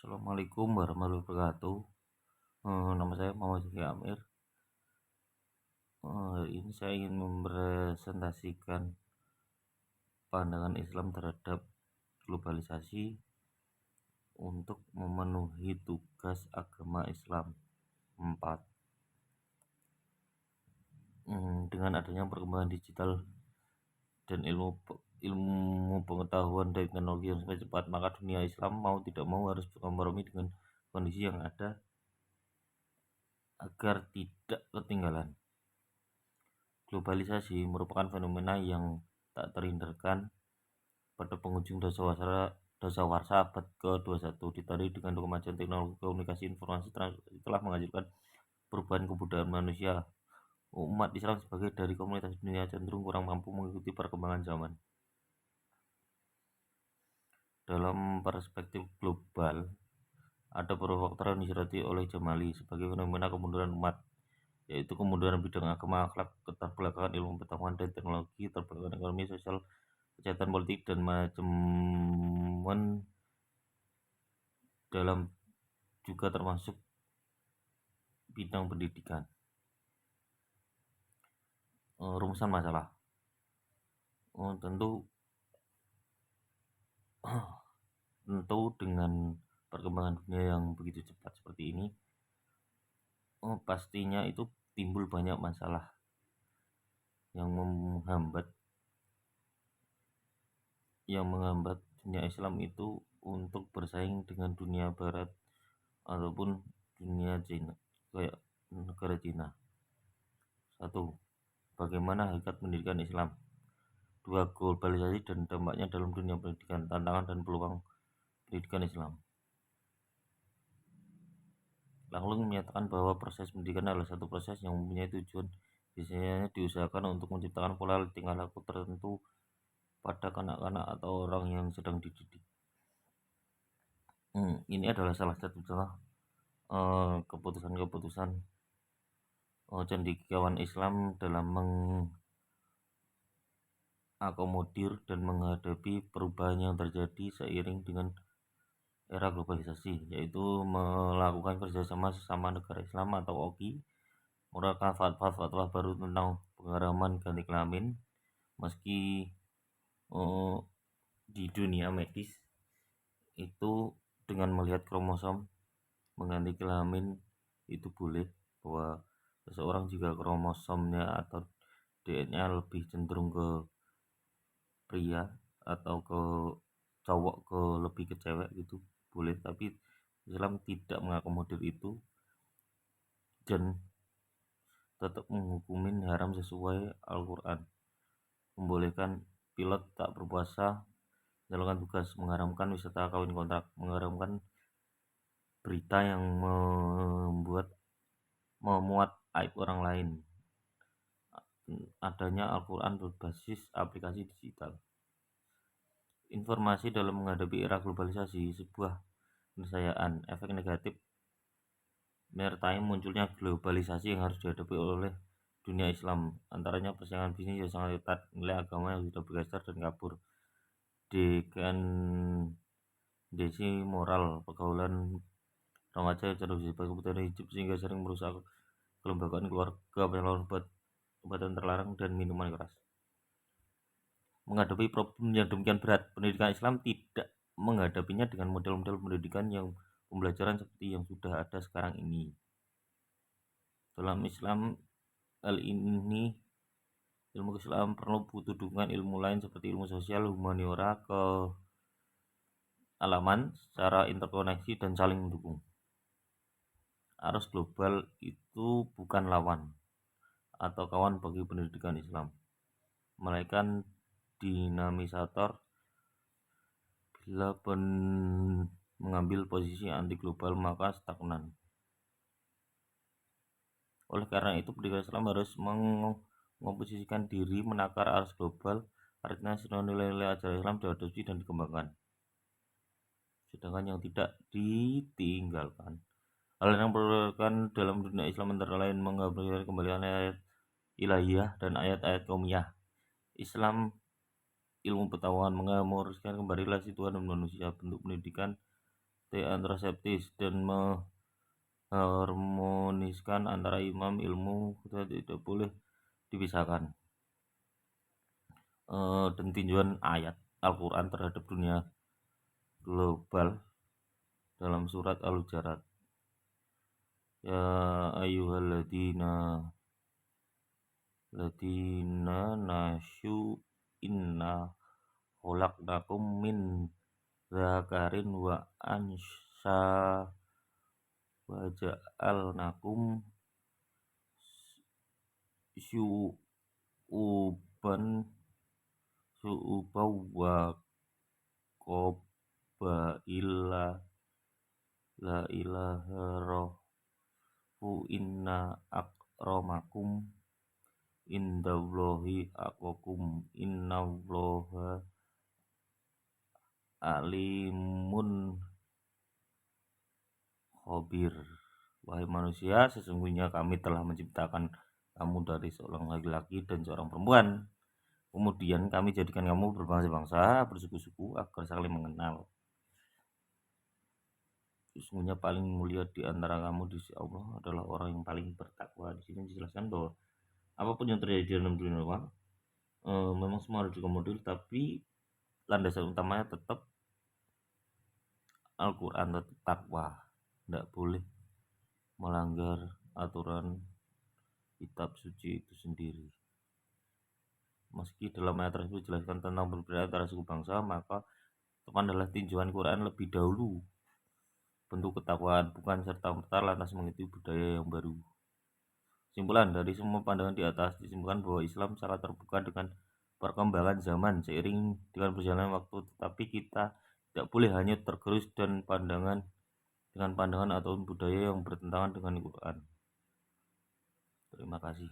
Assalamualaikum warahmatullahi wabarakatuh. Nama saya Muhammad Zaki Amir. Hari ini saya ingin mempresentasikan pandangan Islam terhadap globalisasi untuk memenuhi tugas agama Islam 4. Dengan adanya perkembangan digital dan ilmu pengetahuan dan teknologi yang semakin cepat, maka dunia Islam mau tidak mau harus berkompromi dengan kondisi yang ada agar tidak ketinggalan. Globalisasi merupakan fenomena yang tak terhindarkan pada penghujung dasawarsa abad ke-21, ditandai dengan kemajuan teknologi komunikasi informasi telah menghasilkan perubahan kebudayaan manusia. Umat Islam sebagai dari komunitas dunia cenderung kurang mampu mengikuti perkembangan zaman. Dalam perspektif global, ada beberapa faktor yang disoroti oleh Jamali sebagai fenomena kemunduran umat, yaitu kemunduran bidang agama, akhlak, keterbelakangan ilmu pengetahuan dan teknologi, keterbelakangan ekonomi, sosial, kesehatan, politik, dan manajemen dalam juga termasuk bidang pendidikan. Rumusan masalah tentu dengan perkembangan dunia yang begitu cepat seperti ini, pastinya itu timbul banyak masalah yang menghambat dunia Islam itu untuk bersaing dengan dunia barat ataupun dunia Cina, kayak negara Cina. 1. Bagaimana hakikat pendidikan Islam. 2. Globalisasi dan dampaknya dalam dunia pendidikan, tantangan dan peluang pendidikan Islam. Langlung menyatakan bahwa proses pendidikan adalah satu proses yang mempunyai tujuan, biasanya diusahakan untuk menciptakan pola tingkah laku tertentu pada kanak-kanak atau orang yang sedang dididik. Ini adalah salah satu contoh keputusan-keputusan cendekiawan Islam dalam mengakomodir dan menghadapi perubahan yang terjadi seiring dengan era globalisasi, yaitu melakukan kerjasama sesama negara Islam atau OKI, mengeluarkan fatwa baru tentang pengharaman ganti kelamin, meski di dunia medis itu dengan melihat kromosom mengganti kelamin itu boleh, bahwa seseorang jika kromosomnya atau DNA lebih cenderung ke pria atau ke cowok lebih ke cewek gitu boleh, tapi Islam tidak mengakomodir itu dan tetap menghukumin haram sesuai Al-Quran, membolehkan pilot tak berpuasa menjalankan tugas, mengharamkan wisata kawin kontrak, mengharamkan berita yang memuat aib orang lain, adanya Al-Quran berbasis aplikasi digital. Informasi dalam menghadapi era globalisasi, sebuah keniscayaan efek negatif menyertai munculnya globalisasi yang harus dihadapi oleh dunia Islam, antaranya persaingan bisnis yang sangat ketat, nilai agama yang sudah bergeser dan kabur, degradasi moral, pergaulan remaja yang cenderung bebas, kebutuhan hidup sehingga sering merusak kelembagaan keluarga, penyaluran obat-obatan terlarang, dan minuman keras. Menghadapi problem yang demikian berat, pendidikan Islam tidak menghadapinya dengan model-model pendidikan yang pembelajaran seperti yang sudah ada sekarang ini. Dalam Islam, hal ini ilmu Islam perlu butuh dukungan ilmu lain seperti ilmu sosial, humaniora, kealaman secara interkoneksi dan saling mendukung. Arus global itu bukan lawan atau kawan bagi pendidikan Islam, melainkan dinamisator. Bila mengambil posisi anti global maka stagnan. Oleh karena itu pendidikan Islam harus mengomposisikan diri menakar arus global, artinya semua nilai-nilai ajaran Islam diadopsi dan dikembangkan, sedangkan yang tidak ditinggalkan. Hal yang diperlukan dalam dunia Islam antara lain mengabaikan kembalian ayat ilahiyah dan ayat-ayat kaumiyah Islam, ilmu pengetahuan, mengamuriskan kembali relasi Tuhan dan manusia. Bentuk pendidikan antara skeptis dan mengharmoniskan antara imam ilmu kita tidak boleh dipisahkan. Dan tinjauan ayat Al-Quran terhadap dunia global dalam surat Al-Hujurat. Ya ayyuhalladzina nasyu inna khalaqnakum min dzakarin wa ansa wa ja'alnakum syu'uban wa qabaila la ilaha rafu inna akramakum indallahi aqwakum innallaha alimun khabir. Wahai manusia, sesungguhnya kami telah menciptakan kamu dari seorang laki-laki dan seorang perempuan. Kemudian kami jadikan kamu berbangsa-bangsa, bersuku-suku agar saling mengenal. Sesungguhnya paling mulia di antara kamu di sisi Allah adalah orang yang paling bertakwa. Di sini dijelaskan bahwa apapun yang terjadi dalam dunia luar, memang semua harus dikomodir, tapi landasan utamanya tetap Al-Quran, tetap takwa. Tidak boleh melanggar aturan kitab suci itu sendiri. Meski dalam ayat tersebut dijelaskan tentang berbeda antara suku bangsa, maka teman adalah tinjauan Quran lebih dahulu bentuk ketakwaan, bukan serta-merta lantas mengikuti budaya yang baru. Kesimpulan dari semua pandangan di atas disimpulkan bahwa Islam sangat terbuka dengan perkembangan zaman seiring dengan berjalannya waktu, tetapi kita tidak boleh hanya tergerus dengan pandangan atau budaya yang bertentangan dengan Al-Quran. Terima kasih.